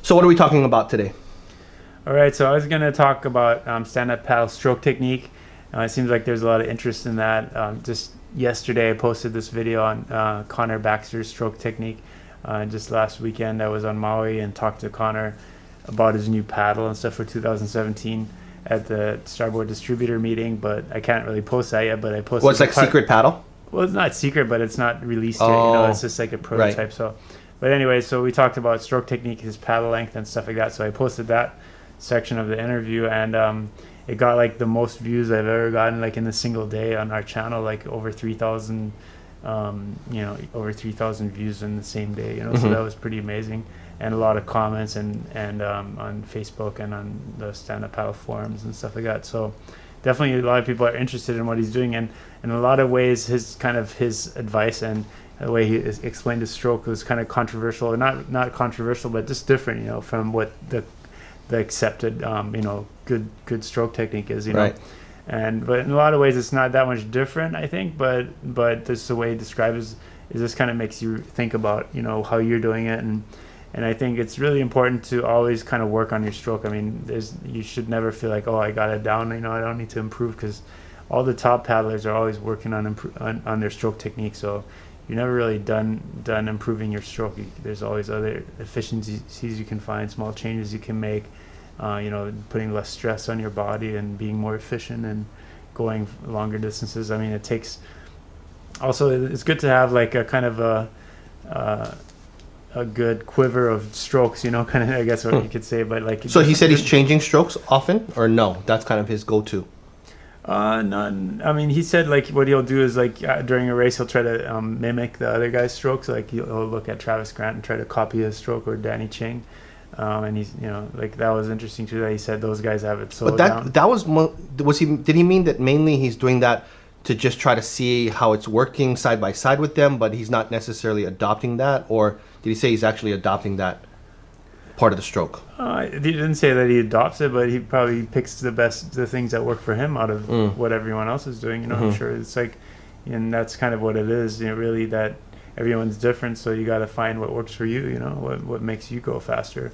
So what are we talking about today? All right, so I was going to talk about stand-up paddle stroke technique. It seems like there's a lot of interest in that. Just yesterday I posted this video on Connor Baxter's stroke technique. Just last weekend I was on Maui and talked to Connor about his new paddle and stuff for 2017 at the Starboard distributor meeting, but I can't really post that yet, but I posted... What's like secret paddle? Well, it's not secret, but it's not released yet. You know, it's just like a prototype. Right. So, but anyway, so we talked about stroke technique, his paddle length and stuff like that. So I posted that section of the interview, and it got like the most views I've ever gotten, like in a single day on our channel, like over 3,000, over 3,000 views in the same day. You know, so that was pretty amazing, and a lot of comments and on Facebook and on the stand-up paddle forums and stuff like that. So definitely a lot of people are interested in what he's doing, and in a lot of ways his advice and the way he explained his stroke was kind of controversial, or not controversial, but just different, you know, from what the accepted good stroke technique is, you know. Right. But in a lot of ways it's not that much different, I think, but just the way he describes is this kind of makes you think about, you know, how you're doing it, and I think it's really important to always kind of work on your stroke. I mean, you should never feel like, oh, I got it down, you know, I don't need to improve, because all the top paddlers are always working on their stroke technique. So you're never really done improving your stroke. There's always other efficiencies you can find, small changes you can make, putting less stress on your body and being more efficient and going longer distances. I mean, it takes, also it's good to have like a kind of a good quiver of strokes, you know, kind of, I guess what you could say. But like, so he said he's changing strokes often, or no, that's kind of his go-to? None. I mean, he said like what he'll do is like during a race he'll try to mimic the other guy's strokes. Like he'll look at Travis Grant and try to copy his stroke, or Danny Ching, and he's, you know, like that was interesting too, that he said those guys have it so down. That was he? Did he mean that mainly he's doing that to just try to see how it's working side by side with them, but he's not necessarily adopting that, or did he say he's actually adopting that part of the stroke? He didn't say that he adopts it, but he probably picks the things that work for him out of what everyone else is doing. You know, I'm sure it's like, and that's kind of what it is. You know, really, that everyone's different, so you got to find what works for you. You know, what makes you go faster.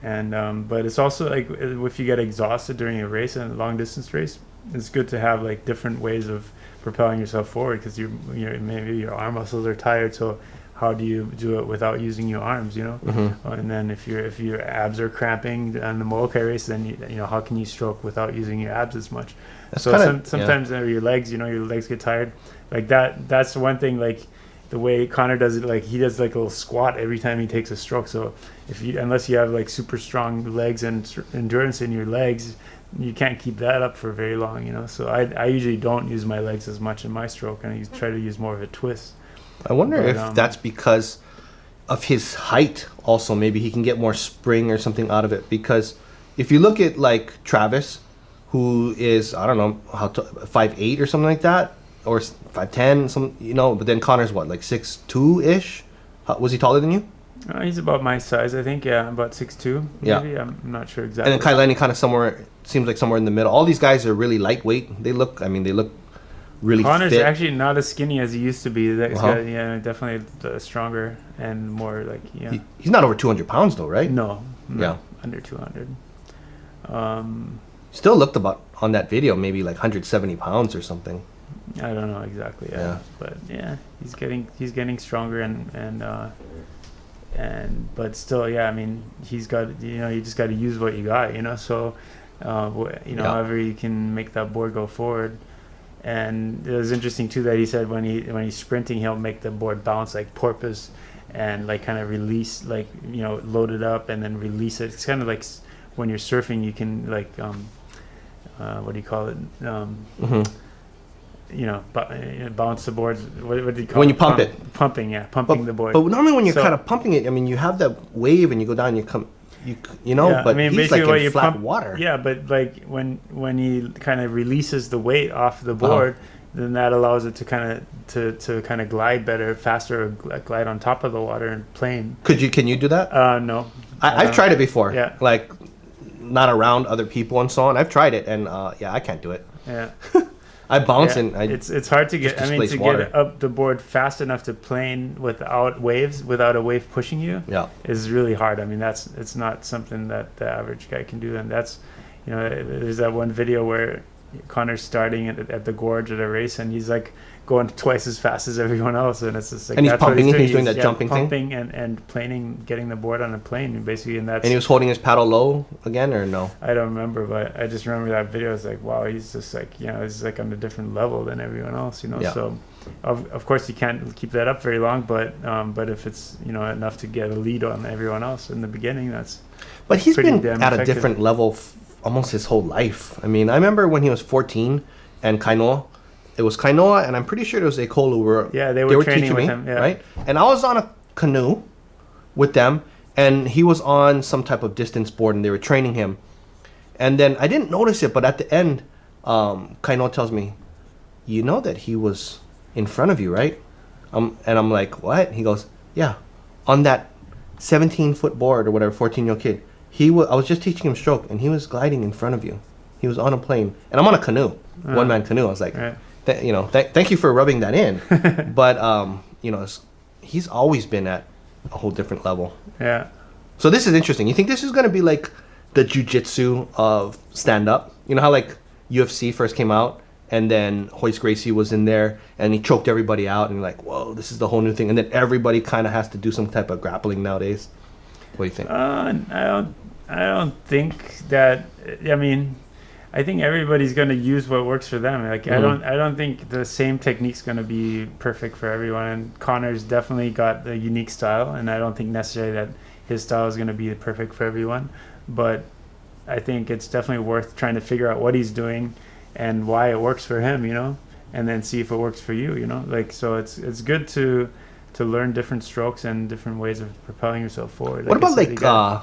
And but it's also like if you get exhausted during a race, and a long distance race, it's good to have like different ways of propelling yourself forward, because maybe your arm muscles are tired, so how do you do it without using your arms, you know? And then if your abs are cramping on the Molokai race, then you know, how can you stroke without using your abs as much? That's so sometimes your legs, you know, your legs get tired. Like that's one thing, like the way Connor does it, like he does like a little squat every time he takes a stroke. So unless you have like super strong legs and endurance in your legs, you can't keep that up for very long, you know? So I usually don't use my legs as much in my stroke, and I try to use more of a twist. I wonder if that's because of his height also. Maybe he can get more spring or something out of it, because if you look at like Travis, who is, I don't know, 5'8" or something like that, or 5'10", some, you know, but then Connor's what, like 6'2"-ish? Was he taller than you? He's about my size, I think. Yeah, about 6'2". Maybe. Yeah. I'm not sure exactly. And then Kailani kind of seems like somewhere in the middle. All these guys are really lightweight. They look really Connor's fit. Actually not as skinny as he used to be. That guy, yeah, definitely stronger and more like, yeah. He's not over 200 pounds though, right? No, under 200. Still looked about on that video maybe like 170 pounds or something. I don't know exactly. Yeah. But yeah, he's getting stronger and but still, yeah. I mean, he's got, you know, you just got to use what you got, you know. So, however you can make that board go forward. And it was interesting too that he said when he's sprinting, he'll make the board bounce like porpoise, and like kind of release, like, you know, load it up and then release it. It's kind of like when you're surfing, you can like what do you call it? You know, bounce the boards. What do you call it? When you pump it. Pumping, yeah, pumping the board. But normally when you're kind of pumping it, I mean, you have that wave and you go down, you know, yeah, but I mean, he's like in flat water. Yeah, but like when he kind of releases the weight off the board, then that allows it to kind of glide better, faster, or glide on top of the water and plane. Can you do that? No. I've tried it before. Yeah. Like not around other people and so on. I've tried it, and I can't do it. Yeah. I bounce and it's hard to get. I mean, to get up the board fast enough to plane without waves, without a wave pushing you, is really hard. I mean, it's not something that the average guy can do, and that's, you know, there's that one video where Connor's starting at the gorge at a race, and he's like going twice as fast as everyone else, and it's just like, and he's pumping. He's doing that jumping pumping thing, and planing, getting the board on a plane, basically, and that's. And he was holding his paddle low again, or no? I don't remember, but I just remember that video. It's like, wow, he's just like, you know, he's like on a different level than everyone else, you know. Yeah. So, of course, you can't keep that up very long, but if it's, you know, enough to get a lead on everyone else in the beginning, that's. But he's been at a different level almost his whole life. I mean, I remember when he was 14 and Kainoa. It was Kainoa, and I'm pretty sure it was Ekolu where they were training with him, right? And I was on a canoe with them, and he was on some type of distance board, and they were training him. And then I didn't notice it, but at the end, Kainoa tells me, "You know that he was in front of you, right?" And I'm like, "What?" He goes, "Yeah, on that 17-foot board or whatever, 14-year-old kid. I was just teaching him stroke, and he was gliding in front of you. He was on a plane, and I'm on a canoe, one-man canoe." I was like. Right. You know, thank you for rubbing that in, but you know, he's always been at a whole different level. Yeah. So this is interesting. You think this is going to be like the jiu-jitsu of stand-up? You know how like UFC first came out, and then Hoist Gracie was in there, and he choked everybody out, and you're like, whoa, this is the whole new thing. And then everybody kind of has to do some type of grappling nowadays. What do you think? I don't think that. I mean. I think everybody's going to use what works for them. Like I don't think the same technique's going to be perfect for everyone. And Connor's definitely got the unique style, and I don't think necessarily that his style is going to be perfect for everyone. But I think it's definitely worth trying to figure out what he's doing and why it works for him, you know, and then see if it works for you, you know. Like so, it's good to learn different strokes and different ways of propelling yourself forward. What about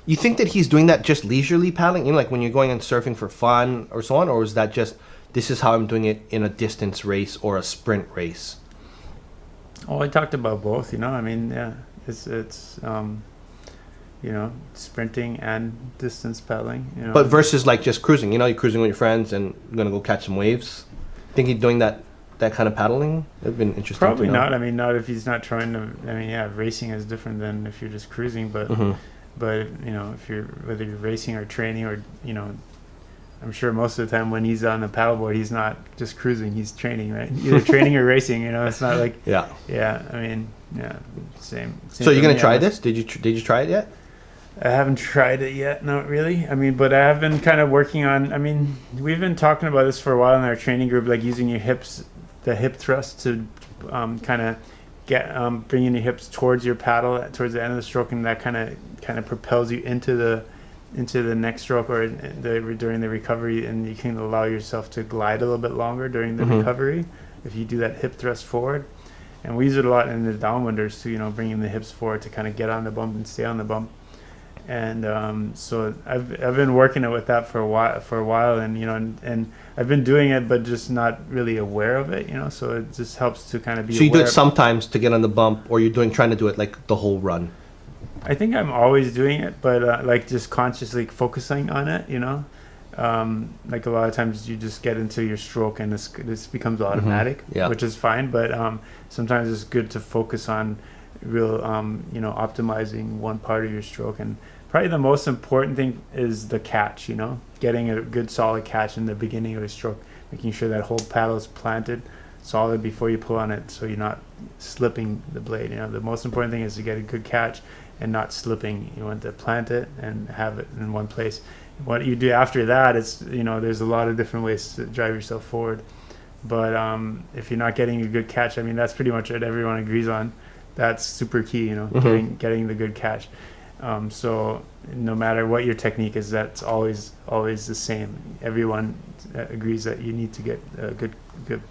you think that he's doing that just leisurely paddling, you know, like when you're going and surfing for fun or so on, or is that just, this is how I'm doing it in a distance race or a sprint race? Oh, I talked about both, you know. I mean, yeah, it's you know, sprinting and distance paddling, you know. But versus like just cruising, you know, you're cruising with your friends and you're gonna go catch some waves. Think he's doing that kind of paddling? It'd been interesting. Probably not. I mean, not if he's not trying to. I mean, yeah, racing is different than if you're just cruising, but. But you know, whether you're racing or training, or you know, I'm sure most of the time when he's on the paddleboard, he's not just cruising; he's training, right? Either training or racing. You know, it's not like yeah. I mean, yeah, same. So you're gonna try this? Did you try it yet? I haven't tried it yet, not really. I mean, but I have been kind of working on. I mean, we've been talking about this for a while in our training group, like using your hips, the hip thrust to kind of. Bringing your hips towards your paddle towards the end of the stroke, and that kind of propels you into the next stroke or during the recovery, and you can allow yourself to glide a little bit longer during the recovery if you do that hip thrust forward. And we use it a lot in the downwinders too, you know, bringing the hips forward to kind of get on the bump and stay on the bump. And so I've been working it with that for a while, and you know, and I've been doing it, but just not really aware of it, you know. So it just helps to kind of be. So you do it sometimes to get on the bump, or you're trying to do it like the whole run. I think I'm always doing it, but like just consciously focusing on it, you know. Like a lot of times you just get into your stroke and this becomes automatic, which is fine. But sometimes it's good to focus on real, you know, optimizing one part of your stroke. And probably the most important thing is the catch, you know, getting a good solid catch in the beginning of a stroke, making sure that whole paddle is planted solid before you pull on it, so you're not slipping the blade. You know, the most important thing is to get a good catch and not slipping. You want to plant it and have it in one place. What you do after that, it's, you know, there's a lot of different ways to drive yourself forward. But if you're not getting a good catch, I mean, that's pretty much what everyone agrees on. That's super key, you know, getting the good catch. So no matter what your technique is, that's always the same. Everyone agrees that you need to get a good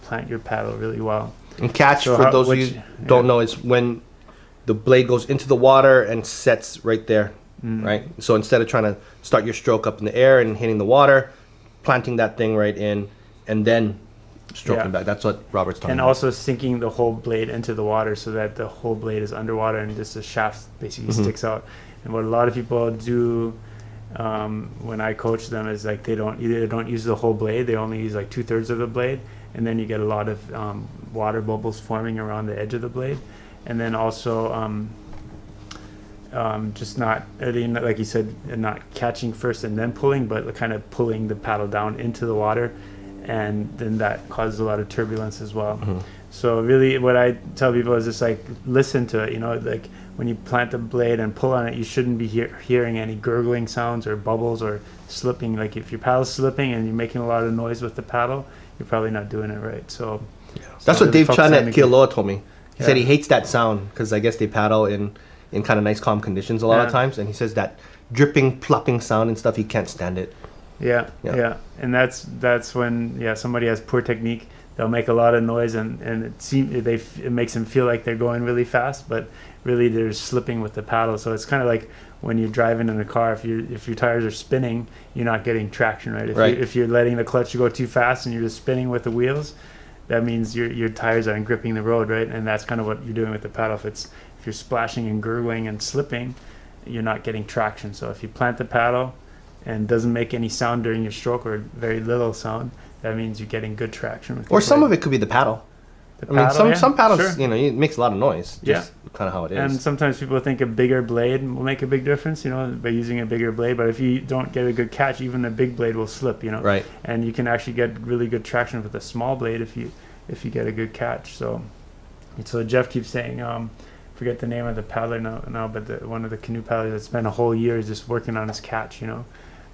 plant your paddle really well. And catch, so for those of you who don't know, is when the blade goes into the water and sets right there, right? So instead of trying to start your stroke up in the air and hitting the water, planting that thing right in, and then stroking back. That's what Robert's talking about. And also sinking the whole blade into the water so that the whole blade is underwater and just the shaft basically sticks out. And what a lot of people do when I coach them is like they don't use the whole blade. They only use like 2/3 of the blade, and then you get a lot of water bubbles forming around the edge of the blade, and then also just not, like you said, not catching first and then pulling, but kind of pulling the paddle down into the water, and then that causes a lot of turbulence as well. Mm-hmm. So really what I tell people is just like listen to it, like when you plant the blade and pull on it, you shouldn't be hearing any gurgling sounds or bubbles or slipping. Like if your paddle's slipping and you're making a lot of noise with the paddle, you're probably not doing it right. So that's what Dave Chun at Kealoha told me. He said he hates that sound because I guess they paddle in kind of nice calm conditions a lot of times, and he says that dripping, plopping sound and stuff, he can't stand it. Yeah. And that's when somebody has poor technique. They'll make a lot of noise, and it makes them feel like they're going really fast, but really they're slipping with the paddle. So it's kind of like when you're driving in a car. If your tires are spinning, you're not getting traction, right? If you're letting the clutch go too fast and you're just spinning with the wheels, that means your tires aren't gripping the road, right? And that's kind of what you're doing with the paddle. If you're splashing and gurgling and slipping, you're not getting traction. So if you plant the paddle and doesn't make any sound during your stroke or very little sound, that means you're getting good traction with or some of it could be the paddle. Some paddles, sure. It makes a lot of noise. Just kind of how it is. And sometimes people think a bigger blade will make a big difference, by using a bigger blade. But if you don't get a good catch, even a big blade will slip, Right. And you can actually get really good traction with a small blade if you get a good catch. So Jeff keeps saying, forget the name of the paddler now, but one of the canoe paddlers that spent a whole year just working on his catch, You're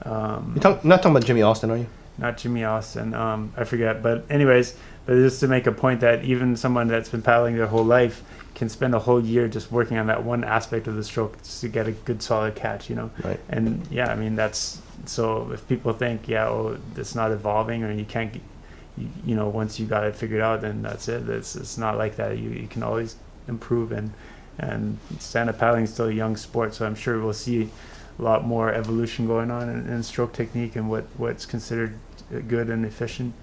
not talking about Jimmy Austin, are you? Not Jimmy Austin. I forget. But anyways, just to make a point that even someone that's been paddling their whole life can spend a whole year just working on that one aspect of the stroke just to get a good solid catch, Right. And that's, so if people think, it's not evolving or you can't, once you got it figured out, then that's it. It's not like that. You can always improve, and stand-up paddling is still a young sport, so I'm sure we'll see a lot more evolution going on in stroke technique and what's considered good and efficient.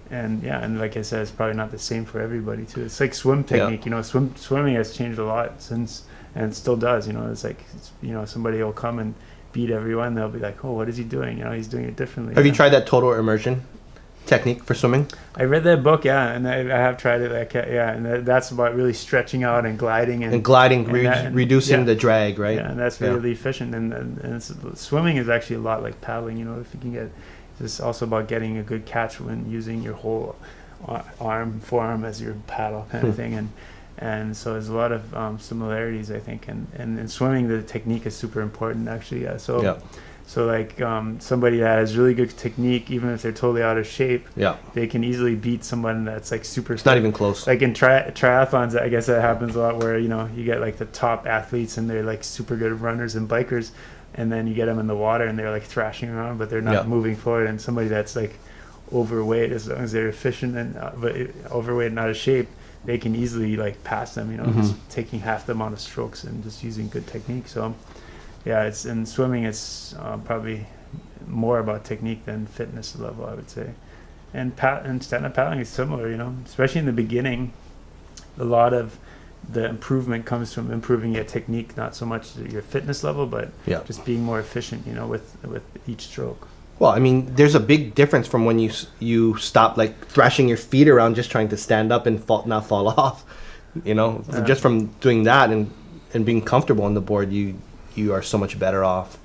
And like I said, it's probably not the same for everybody too. It's like swim technique. Swimming has changed a lot since, and still does. It's like somebody will come and beat everyone. They'll be like, oh, what is he doing? He's doing it differently. Have you tried that total immersion technique for swimming? I read that book, and I have tried it. And that's about really stretching out and gliding reducing the drag, right? Yeah, and that's really efficient. And swimming is actually a lot like paddling. If you can get, it's also about getting a good catch when using your whole forearm as your paddle kind of thing. And so there's a lot of similarities, I think. And in swimming, the technique is super important, actually. So like somebody that has really good technique, even if they're totally out of shape, they can easily beat someone that's like super. It's not even close. Like in triathlons, I guess that happens a lot where you get like the top athletes and they're like super good runners and bikers, and then you get them in the water and they're like thrashing around, but they're not moving forward. And somebody that's like overweight, as long as they're efficient and but overweight and out of shape, they can easily like pass them. Just taking half the amount of strokes and just using good technique. So. Yeah, it's in swimming. It's probably more about technique than fitness level, I would say. And stand-up paddling is similar, especially in the beginning. A lot of the improvement comes from improving your technique, not so much your fitness level, but just being more efficient, with each stroke. Well, there's a big difference from when you stop like thrashing your feet around just trying to stand up and not fall off. Just from doing that and being comfortable on the board, you are so much better off.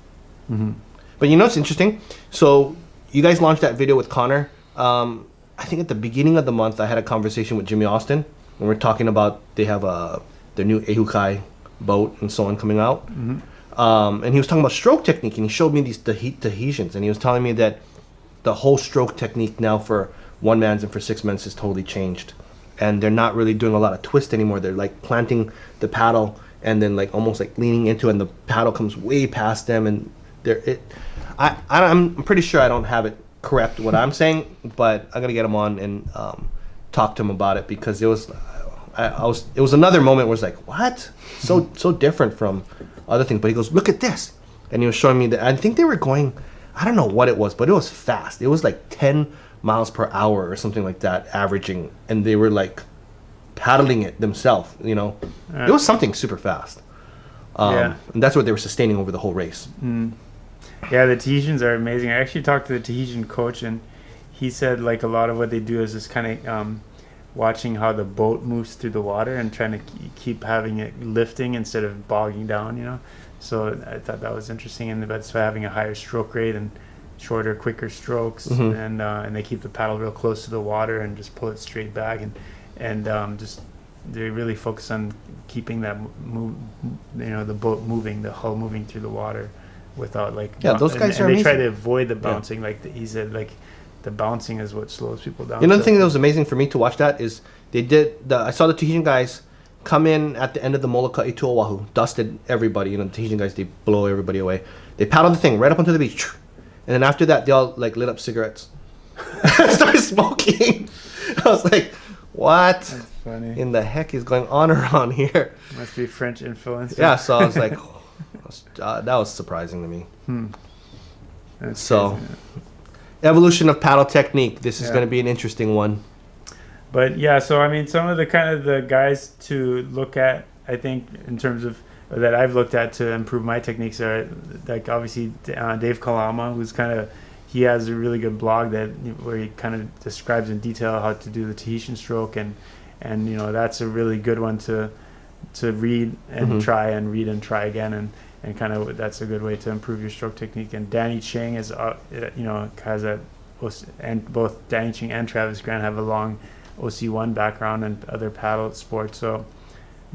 Mm-hmm. But it's interesting. So you guys launched that video with Connor. I think at the beginning of the month, I had a conversation with Jimmy Austin, and we're talking about they have their new Ehukai boat and so on coming out. Mm-hmm. And he was talking about stroke technique, and he showed me these Tahitians, and he was telling me that the whole stroke technique now for one man's and for six men's has totally changed, and they're not really doing a lot of twist anymore. They're like planting the paddle and then like almost like leaning into it, and the paddle comes way past them, and I'm pretty sure I don't have it correct what I'm saying, but I gotta get him on and talk to him about it, because it was another moment where it's like, what? So different from other things. But he goes, look at this, and he was showing me that I think they were going, I don't know what it was, but it was fast. It was like 10 miles per hour or something like that, averaging, and they were like paddling it themselves, It was something super fast. And that's what they were sustaining over the whole race. Yeah, the Tahitians are amazing. I actually talked to the Tahitian coach, and he said like a lot of what they do is just kind of watching how the boat moves through the water and trying to keep having it lifting instead of bogging down, you know. So I thought that was interesting, and that's why having a higher stroke rate and shorter, quicker strokes, and they keep the paddle real close to the water and just pull it straight back, and just they really focus on keeping that the boat moving, the hull moving through the water without like those guys are they amazing. try to avoid the bouncing, like he said, like the bouncing is what slows people down. Another thing that was amazing for me to watch that is I saw the Tahitian guys come in at the end of the Molokai to Oahu, dusted everybody. You know, the Tahitian guys, they blow everybody away. They paddled the thing right up onto the beach, and then after that, they all like lit up cigarettes, started smoking. I was like, "What? That's funny. In the heck is going on around here?" Must be French influence. Yeah, so I was like, that was surprising to me. That's so, crazy. Evolution of paddle technique. This is going to be an interesting one. But yeah, so I mean, some of the guys to look at, I think, in terms of that I've looked at to improve my techniques are like obviously Dave Kalama, who's he has a really good blog where he kind of describes in detail how to do the Tahitian stroke, and you know that's a really good one to read and try and read and try again, and kind of that's a good way to improve your stroke technique. And Danny Ching is has and both Danny Ching and Travis Grant have a long OC1 background and other paddle sports, so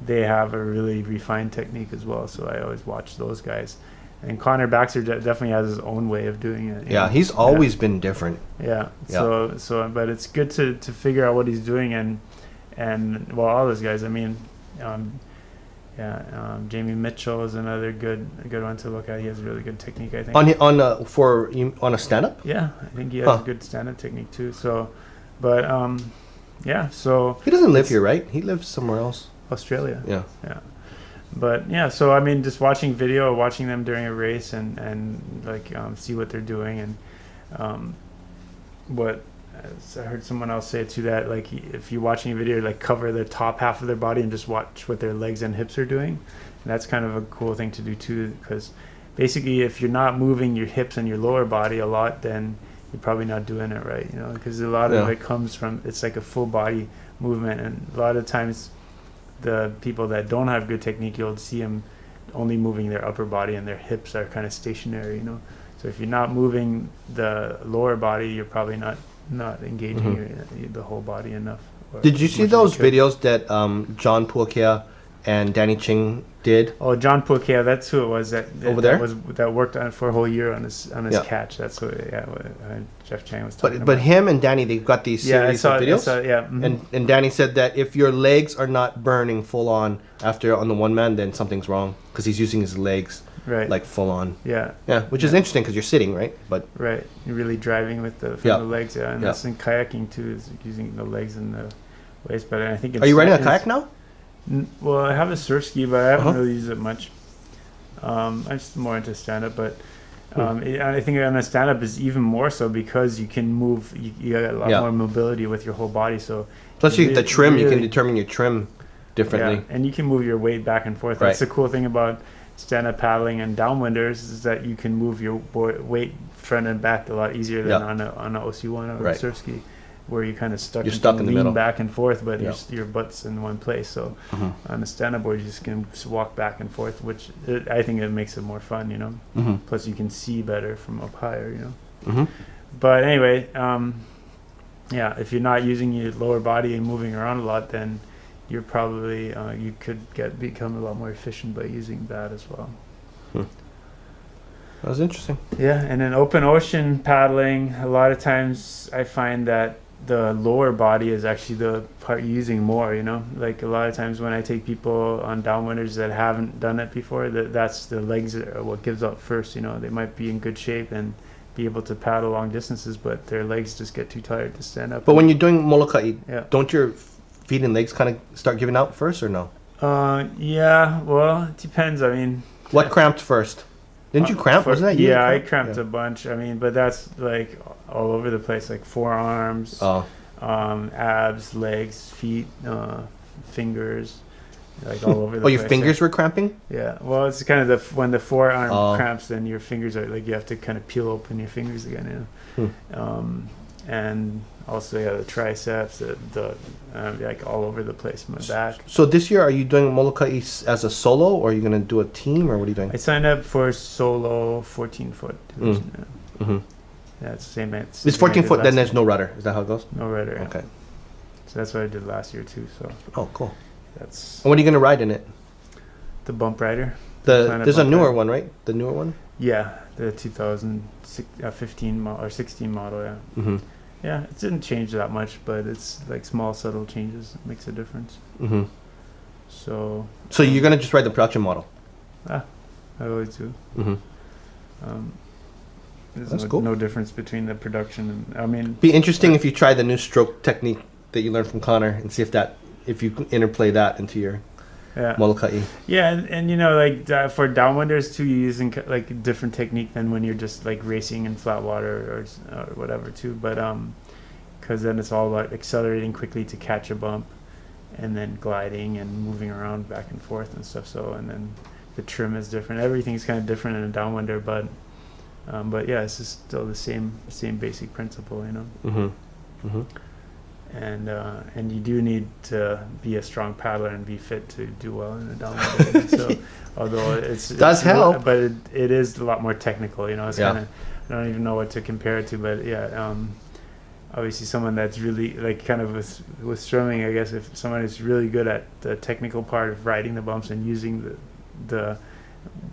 they have a really refined technique as well, so I always watch those guys. And Connor Baxter definitely has his own way of doing it. Yeah, he's always been different. Yeah. So but it's good to figure out what he's doing, and well, all those guys, I mean, Jamie Mitchell is another good one to look at. He has a really good technique, I think. On a stand-up? Yeah, I think he has a good stand-up technique too. So, but yeah, so he doesn't live here, right? He lives somewhere else. Australia. Yeah. But yeah, so I mean, just watching them during a race and like see what they're doing, and what I heard someone else say too, that like if you're watching a video, like cover the top half of their body and just watch what their legs and hips are doing, and that's kind of a cool thing to do too, because basically if you're not moving your hips and your lower body a lot, then you're probably not doing it right, you know, because a lot of it comes from, it's like a full body movement, and a lot of times the people that don't have good technique, you'll see them only moving their upper body and their hips are kind of stationary, you know. So if you're not moving the lower body, you're probably not engaging the whole body enough. Did you see those videos that John Puakea and Danny Ching did? Oh, John Puakea, that's who it was that worked on it for a whole year on his catch. That's what Jeff Chang was talking about. But him and Danny, they've got these series of videos. And Danny said that if your legs are not burning full on after on the one man, then something's wrong, because he's using his legs like full on. Which is interesting because you're sitting, right? But you're really driving with the legs, and that's in kayaking too, is using the legs and the waist. But I think are you riding a kayak now? Well, I have a surf ski, but I haven't really used it much. I'm just more into stand-up, but I think on a stand-up is even more so because you can move. You got a lot more mobility with your whole body. So plus, the trim, you can determine your trim differently, and you can move your weight back and forth. That's the cool thing about stand-up paddling and downwinders, is that you can move your weight front and back a lot easier than on a OC1 or a surf ski, where you're kind of stuck in the middle, back and forth, but your butt's in one place. So on the stand-up board, you just can walk back and forth, which I think it makes it more fun, you know. Plus, you can see better from up higher, you know. But anyway, if you're not using your lower body and moving around a lot, then you're probably you could become a lot more efficient by using that as well. That was interesting. Yeah, and in open ocean paddling, a lot of times I find that the lower body is actually the part you're using more, you know. Like a lot of times when I take people on downwinders that haven't done it before, that's the legs are what gives up first, you know. They might be in good shape and be able to paddle long distances, but their legs just get too tired to stand up. But when you're doing Molokai, don't your feet and legs kind of start giving out first, or no? Well, it depends. I mean, what cramped first? Didn't you cramp? Wasn't that you? Yeah, I cramped a bunch. I mean, but that's like all over the place, like forearms, abs, legs, feet, fingers, like all over the place. Oh, your place. fingers were cramping? Yeah. Well, it's kind of when the forearm cramps, then your fingers are like you have to kind of peel open your fingers again. And also the triceps, the like all over the place, my back. So this year, are you doing Molokai as a solo, or are you going to do a team, or what are you doing? I signed up for solo 14-foot division. Yeah, it's the same. It's 14-foot. Then there's no rudder. Is that how it goes? No rudder. Okay. Yeah. So that's what I did last year too. So. Oh, cool. That's. And what are you going to ride in it? The bump rider. There's a newer one, right? The newer one. Yeah, the 2015 or 16 model. Yeah. Mm-hmm. Yeah, it didn't change that much, but it's like small, subtle changes makes a difference. Mm-hmm. So you're gonna just ride the production model? I always do. Mm-hmm. There's no difference between the production and be interesting if you try the new stroke technique that you learned from Connor and see if you can interplay that into your Molokai. Yeah, and you know, like for downwinders too, you're using like a different technique than when you're just like racing in flat water or whatever too. But because then it's all about accelerating quickly to catch a bump, and then gliding and moving around back and forth and stuff. So and then the trim is different. Everything's kind of different in a downwinder, but yeah, it's just still the same basic principle, you know. Mm-hmm. Mm-hmm. And you do need to be a strong paddler and be fit to do well in a downwinder. So although it's help, but it is a lot more technical, you know. It's kind of, I don't even know what to compare it to, but yeah, obviously someone that's really like kind of with swimming, I guess if someone is really good at the technical part of riding the bumps and using the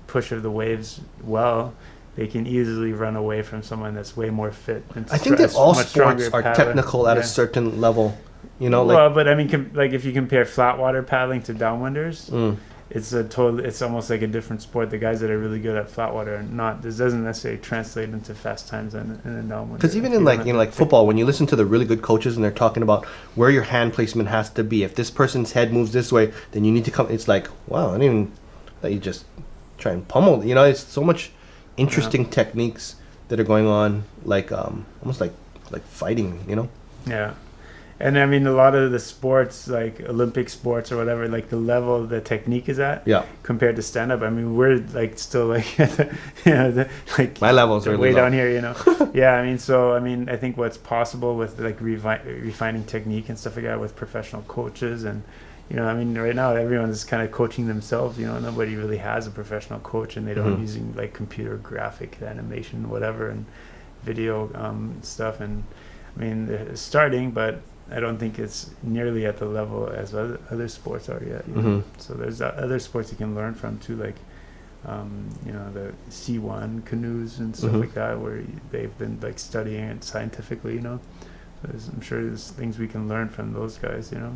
push of the waves well, they can easily run away from someone that's way more fit. And I think that all sports are technical at a certain level, you know. Well, but I mean, like if you compare flat water paddling to downwinders, it's almost like a different sport. The guys that are really good at flat water are not. This doesn't necessarily translate into fast times in a downwinder. Because even in like football, when you listen to the really good coaches and they're talking about where your hand placement has to be, if this person's head moves this way, then you need to come. It's like, wow, I didn't even let you just try and pummel. You know, it's so much interesting techniques that are going on, like almost like fighting, you know. Yeah, and I mean a lot of the sports, like Olympic sports or whatever, like the level the technique is at, compared to stand up. I mean, we're like still like at the, like my levels are way down here, you know. Yeah, I mean, I think what's possible with like refining technique and stuff like that with professional coaches and. You know, I mean, right now everyone's kind of coaching themselves. You know, nobody really has a professional coach, and they don't using like computer graphic animation, whatever, and video stuff. And I mean, they're starting, but I don't think it's nearly at the level as other sports are yet. You know? So there's other sports you can learn from too, like you know, the C1 canoes and stuff like that, where they've been like studying it scientifically. You know, I'm sure there's things we can learn from those guys. You know.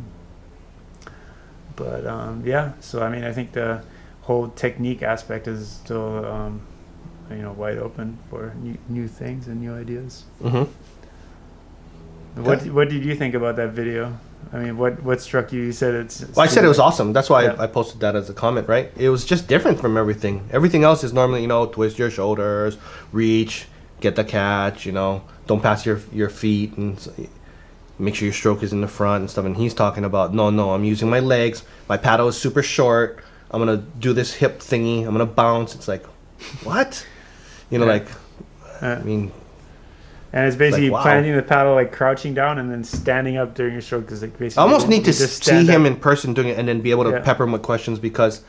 But yeah, so I mean, I think the whole technique aspect is still, you know, wide open for new things and new ideas. What did you think about that video? I mean, what struck you? You said I said it was awesome. That's why I posted that as a comment, right? It was just different from everything. Everything else is normally, you know, twist your shoulders, reach, get the catch, you know, don't pass your feet and. Make sure your stroke is in the front and stuff. And he's talking about, no, I'm using my legs. My paddle is super short. I'm going to do this hip thingy. I'm going to bounce. It's like, what? You know, I mean. And it's basically planting the paddle, like crouching down and then standing up during your stroke. Cause like basically I almost need to see him in person doing it and then be able to pepper him with questions because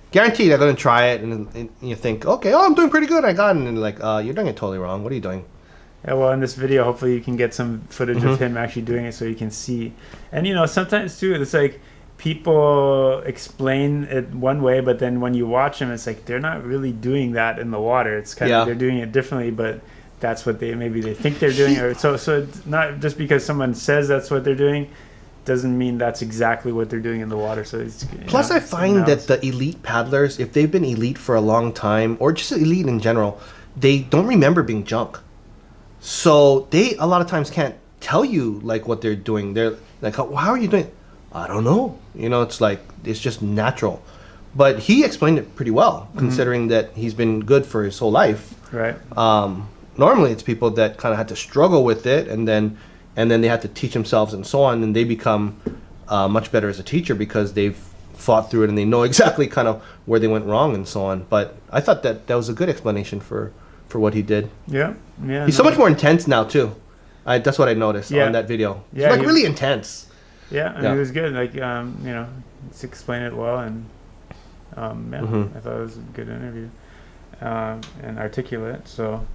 guaranteed they're going to try it. And you think, okay, I'm doing pretty good. I got it. And like, you're doing it totally wrong. What are you doing? Yeah, well, in this video, hopefully you can get some footage of him actually doing it so you can see. And, you know, sometimes, too, it's like people explain it one way, but then when you watch them, it's like they're not really doing that in the water. It's kind of, they're doing it differently, but that's what they think they're doing. Or so it's not just because someone says that's what they're doing, doesn't mean that's exactly what they're doing in the water. So it's, plus, I find that the elite paddlers, if they've been elite for a long time, or just elite in general, they don't remember being junk. So they a lot of times can't tell you like what they're doing. They're like, how are you doing? I don't know. You know, it's like it's just natural. But he explained it pretty well, considering that he's been good for his whole life. Right. Normally, it's people that kind of had to struggle with it, and then they had to teach themselves and so on, and they become much better as a teacher because they've fought through it and they know exactly kind of where they went wrong and so on. But I thought that was a good explanation for what he did. Yeah. He's so much more intense now too. That's what I noticed on that video. Yeah, he's like really intense. Yeah, and it was good. Like he's explained it well, and I thought it was a good interview and articulate. So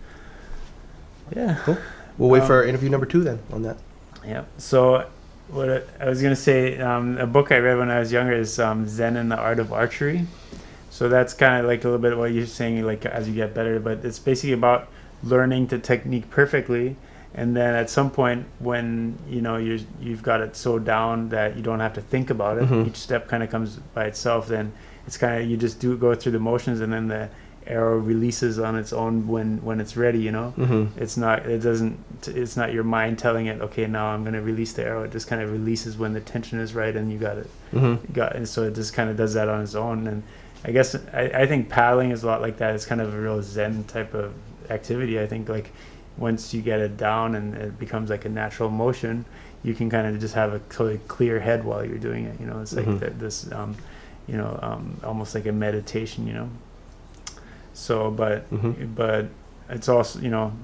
yeah, cool. We'll wait for interview number 2 then on that. Yeah. So what I was gonna say, a book I read when I was younger is Zen and the Art of Archery. So that's kind of like a little bit what you're saying, like as you get better, but it's basically about learning the technique perfectly, and then at some point when you've got it so down that you don't have to think about it, each step kind of comes by itself. Then it's kind of you just go through the motions, and then the arrow releases on its own when it's ready. It's not your mind telling it, okay, now I'm going to release the arrow. It just kind of releases when the tension is right, and you got it. And so it just kind of does that on its own. And I guess I think paddling is a lot like that. It's kind of a real Zen type of activity. I think like once you get it down and it becomes like a natural motion, you can kind of just have a totally clear head while you're doing it. It's like this almost like a meditation. So but it's also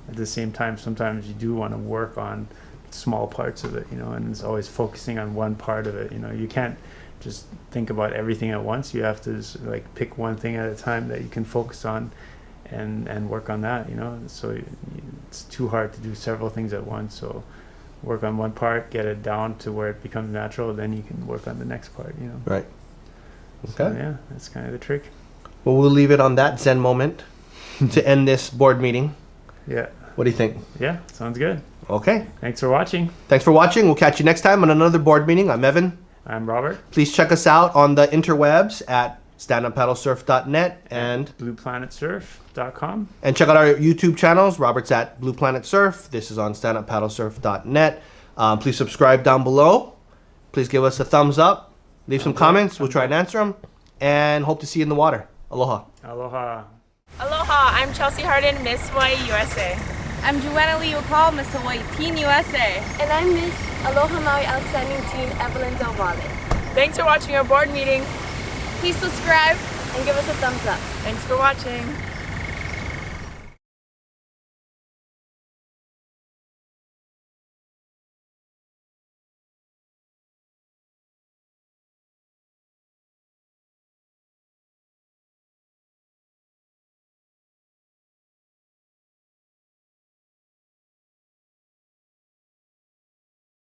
at the same time sometimes you do want to work on small parts of it, and it's always focusing on one part of it. You can't just think about everything at once. You have to just, like, pick one thing at a time that you can focus on and work on that. So it's too hard to do several things at once. So work on one part, get it down to where it becomes natural, then you can work on the next part. Right. Okay. So, yeah, that's kind of the trick. Well, we'll leave it on that Zen moment to end this board meeting. Yeah. What do you think? Yeah, sounds good. Okay. Thanks for watching. We'll catch you next time on another board meeting. I'm Evan. I'm Robert. Please check us out on the interwebs at StandUpPaddleSurf.net and BluePlanetSurf.com. And check out our YouTube channels. Robert's at Blue Planet Surf. This is on StandUpPaddleSurf.net. Please subscribe down below. Please give us a thumbs up. Leave some comments. We'll try and answer them. And hope to see you in the water. Aloha. Aloha. Aloha, I'm Chelsea Harden, Miss Hawaii USA. I'm Joanna Lee O'Call, Miss Hawaii Teen USA. And I'm Miss Aloha Maui Outstanding Teen Evelyn Del Valle. Thanks for watching our board meeting. Please subscribe and give us a thumbs up. Thanks for watching.